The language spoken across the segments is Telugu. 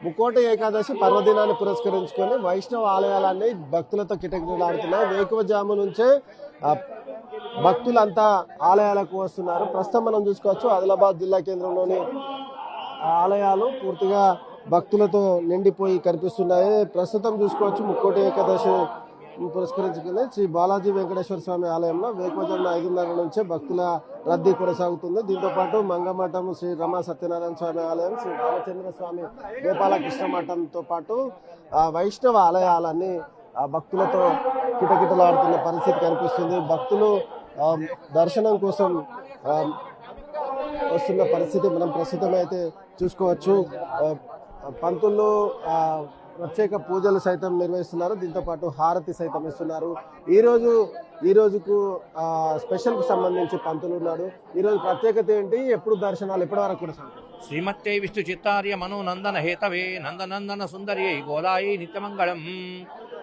ముక్కోటి ఏకాదశి పర్వదినాన్ని పురస్కరించుకొని వైష్ణవ ఆలయాలన్నీ భక్తులతో కిటకిటలాడుతున్నాయి. వేకువజాము నుంచే భక్తులంతా ఆలయాలకు వస్తున్నారు. ప్రస్తుతం మనం చూసుకోవచ్చు ఆదిలాబాద్ జిల్లా కేంద్రంలోని ఆలయాలు పూర్తిగా భక్తులతో నిండిపోయి కనిపిస్తున్నాయి. ప్రస్తుతం చూసుకోవచ్చు ముక్కోటి ఏకాదశి పురస్కరించుకుని శ్రీ బాలాజీ వెంకటేశ్వర స్వామి ఆలయంలో వేకువజామున 5:30 నుంచే భక్తుల రద్దీ కొనసాగుతుంది. దీంతో పాటు మంగమఠం శ్రీ రమా సత్యనారాయణ స్వామి ఆలయం, శ్రీ రామచంద్ర స్వామి గోపాలకృష్ణ మఠంతో పాటు వైష్ణవ ఆలయాలన్నీ భక్తులతో కిటకిటలాడుతున్న పరిస్థితి కనిపిస్తుంది. భక్తులు దర్శనం కోసం వస్తున్న పరిస్థితి మనం ప్రస్తుతం అయితే చూసుకోవచ్చు. పంతులు ప్రత్యేక పూజలు సైతం నిర్వహిస్తున్నారు. దీంతో పాటు హారతి సైతం ఇస్తున్నారు. ఈ రోజుకు స్పెషల్ కు సంబంధించి పంతులు ఉన్నాడు. ఈ రోజు ప్రత్యేకత ఏంటి, ఎప్పుడు దర్శనాలు ఎప్పటి వరకు కూడా శ్రీమత్తే విష్ణు చిత్తార్య మనోనందన హేతవే నందనందన సుందరి గోదాయి నిత్యమంగళం.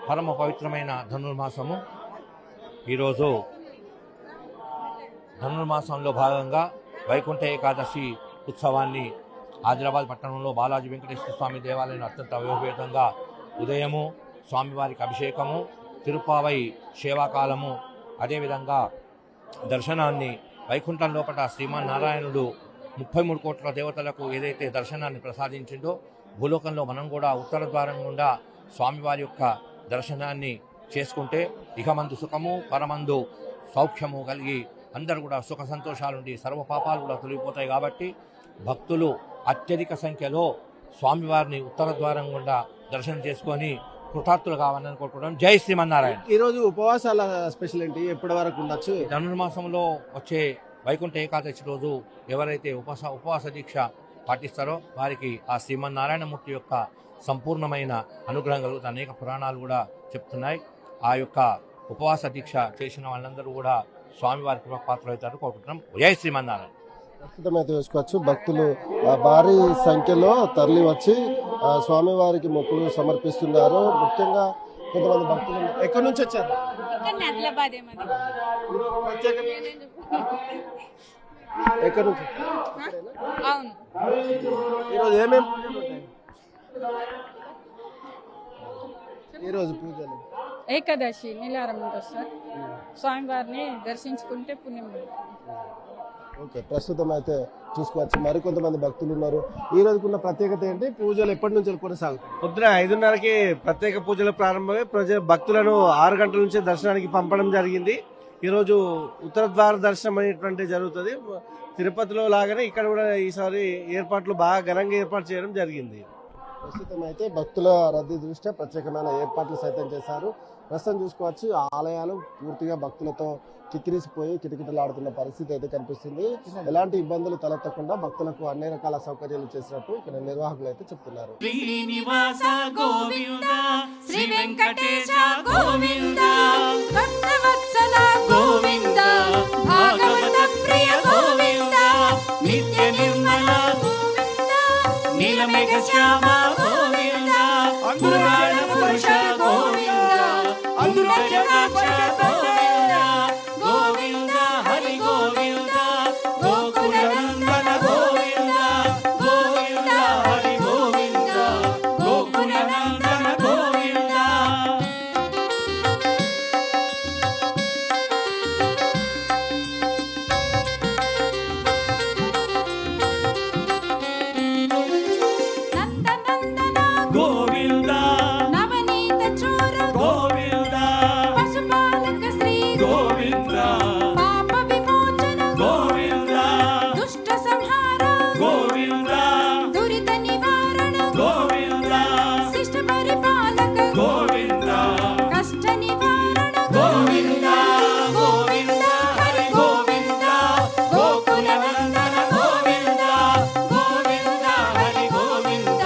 పరమ పవిత్రమైన ధనుర్మాసము. ఈరోజు ధనుర్మాసంలో భాగంగా వైకుంఠ ఏకాదశి ఉత్సవాన్ని ఆదిలాబాద్ పట్టణంలో బాలాజీ వెంకటేశ్వర స్వామి దేవాలయం అత్యంత వైభవేతంగా ఉదయము స్వామివారికి అభిషేకము, తిరుపావై సేవాకాలము, అదేవిధంగా దర్శనాన్ని వైకుంఠం లోపల శ్రీమన్నారాయణుడు 33 కోట్ల దేవతలకు ఏదైతే దర్శనాన్ని ప్రసాదించిందో భూలోకంలో మనం కూడా ఉత్తర ద్వారం గుండా స్వామివారి యొక్క దర్శనాన్ని చేసుకుంటే ఇహమందు సుఖము పరమందు సౌఖ్యము కలిగి అందరూ కూడా సుఖ సంతోషాలుండి సర్వ పాపాలు కూడా తొలగిపోతాయి. కాబట్టి భక్తులు అత్యధిక సంఖ్యలో స్వామివారిని ఉత్తర ద్వారం గుండా దర్శనం చేసుకొని కృతార్థులు కావాలని కోరుకోవడం. జై శ్రీమన్నారాయణ. ఈ రోజు ఉపవాసాల స్పెషల్ ఏంటి, ఎప్పటి వరకు ఉండొచ్చు? ధనుర్మాసంలో వచ్చే వైకుంఠ ఏకాదశి రోజు ఎవరైతే ఉపవాస దీక్ష పాటిస్తారో వారికి ఆ శ్రీమన్నారాయణమూర్తి యొక్క సంపూర్ణమైన అనుగ్రహం కలుగుతుంది. అనేక పురాణాలు కూడా చెప్తున్నాయి. ఆ యొక్క ఉపవాస దీక్ష చేసిన వాళ్ళందరూ కూడా స్వామివారి కృపపాత్రలు అవుతారు కోరుకుంటున్నాం. జై శ్రీమన్నారాయణ. ప్రస్తుతం అయితే చూసుకోవచ్చు భక్తులు భారీ సంఖ్యలో తరలి వచ్చి స్వామివారికి మొక్కులు సమర్పిస్తున్నారు. ముఖ్యంగా కొంతమంది భక్తులు ఎక్కడి నుంచి వచ్చారు? ఎక్కడి నుంచి? ఈరోజు ఏమేమి ఈరోజు పూజలు? ఏకాదశి నీలారం వస్తారు. స్వామివారిని దర్శించుకుంటే పుణ్యం. ఓకే, ప్రస్తుతం అయితే చూసుకోవచ్చు మరికొంతమంది భక్తులు ఉన్నారు. ఈ రోజుకున్న ప్రత్యేకత ఏంటి, పూజలు ఎప్పటి నుంచి కొనసాగుతాయి? పొద్దున 5:30కి ప్రత్యేక పూజలు ప్రారంభమై భక్తులను 6 గంటల నుంచి దర్శనానికి పంపడం జరిగింది. ఈరోజు ఉత్తర ద్వార దర్శనం అనేటువంటి జరుగుతుంది. తిరుపతిలో లాగానే ఇక్కడ కూడా ఈసారి ఏర్పాట్లు బాగా ఘనంగా ఏర్పాటు చేయడం జరిగింది. ప్రస్తుతం అయితే భక్తుల రద్దీ దృష్ట్యా ప్రత్యేకమైన ఏర్పాట్లు సైతం చేశారు. ప్రస్తుతం చూసుకోవచ్చు ఆలయాలు పూర్తిగా భక్తులతో కిక్కిరిసిపోయి కిటకిటలాడుతున్న పరిస్థితి అయితే కనిపిస్తుంది. ఎలాంటి ఇబ్బందులు తలెత్తకుండా భక్తులకు అన్ని రకాల సౌకర్యాలు చేసినట్టు ఇక్కడ నిర్వాహకులు అయితే చెప్తున్నారు. శ్రీనివాస గోవింద శ్రీ వెంకటేశ గోవింద భక్తవత్సల గోవింద భాగవత ప్రియ గోవింద నిత్య నిర్మల గోవింద నీలమేఘ శ్యామ గోవింద పురాణ పురుష గోవింద అమృత జనాక్ష గోవింద గోవింద హరి గోవింద గోకుల నందన గోవింద గోవింద హరి గోవింద గోకుల నందన గోవింద. నందనందన గోవింద నవనీత చోర గోవింద పశుపాలక శ్రీ గోవింద పాప విమోచన గోవింద దుష్ట సంహార గోవింద దురిత నివారణ గోవింద శిష్ట పరిపాలక గోవింద కష్ట నివారణ గోవింద గోవింద హరి గోవింద గోకుల నందన గోవింద గోవింద హరి గోవింద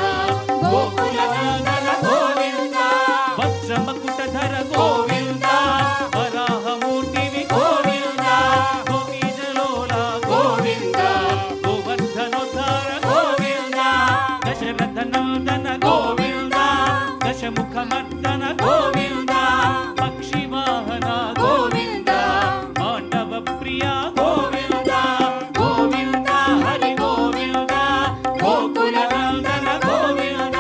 గోకుల నందన గోవింద వత్సమకుటధర గోవింద వరాహమూర్తివి గోవింద గోపీజలోల గోవింద గోవర్ధనోద్ధార గోవింద దశరథ నందన గోవింద దశముఖమర్దన గోవింద పక్షి వాహన గోవింద మాండవ ప్రియ గోవింద గోవింద హరి గోవింద గోకుల నందన గోవింద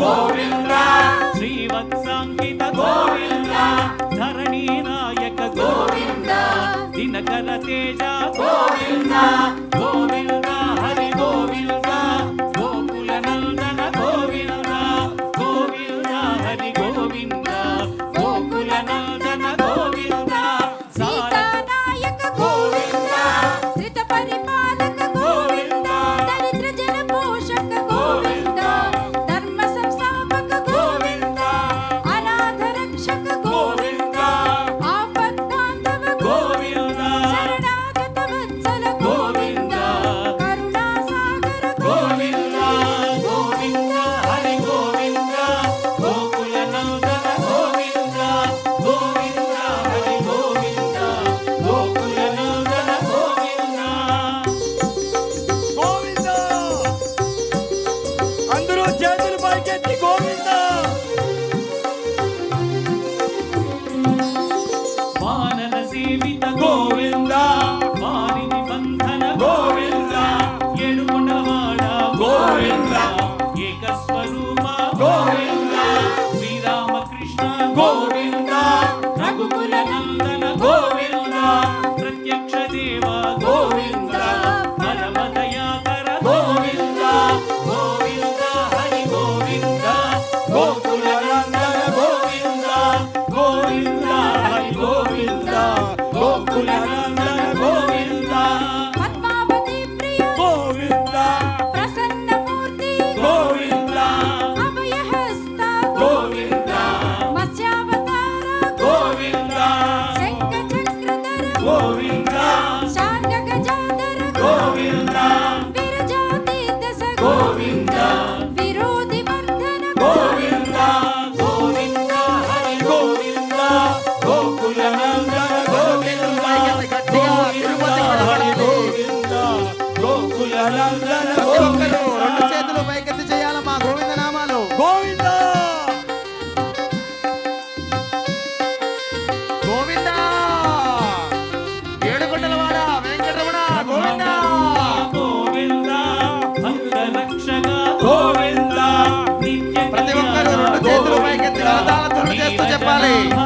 గోవింద శ్రీవత్సాంకిత గోవింద ధరణీ నాయక గోవింద దినకర తేజ గోవింద గోవింద హరి గోవింద గోకుల నందన గోవింద గోవింద హరి గోవింద గోకుల నందన గోవింద సీతానాయక గోవింద శ్రిత పరిపాలక గోవింద దరిద్ర జన పోషక గోవింద ధర్మ సంస్థాపక గోవింద అనాథ రక్షక గోవింద ఆపద్బాంధవ గోవింద శరణాగత వత్సల గోవింద కరుణా సాగర గోవింద గోవింద హరి గోవింద గోకుల నందన గోవింద గోవింద హరి గోవింద గోకుల నందన గోవింద గోవింద అందరూ చేతులు పైకెత్తి గోవింద వానర సేవిత గోవింద వారిని బంధన గోవింద ఏడుకొండలవాడ గోవింద ఏకస్వరూప గోవింద శ్రీరామకృష్ణ గోవింద రఘుకుల నందన గోవింద ప్రత్యక్ష దేవ గోవింద పరమదయాకర గోవింద గోవింద హరి గోవింద గోకుల నందన గోవింద గోవింద హరి గోవింద గోకుల నందన గోవింద పద్మావతి ప్రియ గోవింద ప్రసన్నమూర్తి గోవింద అభయహస్త గోవింద మత్స్యావతార గోవింద శంఖ చక్రధర గోవింద శాంగ గజాధర గోవింద విరజాతీత గోవింద విరోధి వర్ధన గోవింద గోవింద హరి గోవింద గోకుల నందన గోవింద గోవింద హరి గోవింద గోకుల నందన గోవింద రెండు చేతులు పైకెత్తి చేయాలమ్మా గోవింద నామాలు. గోవింద గోవింద ఏడుకొండలవాడ వెంకటరమణ గోవింద. గోవింద భక్త రక్షక గోవింద నిత్య ప్రతి ఒక్కరు రెండు చేతులు పైకెత్తి కరతాళ ధ్వనులు చేస్తూ చెప్పాలి. గోవింద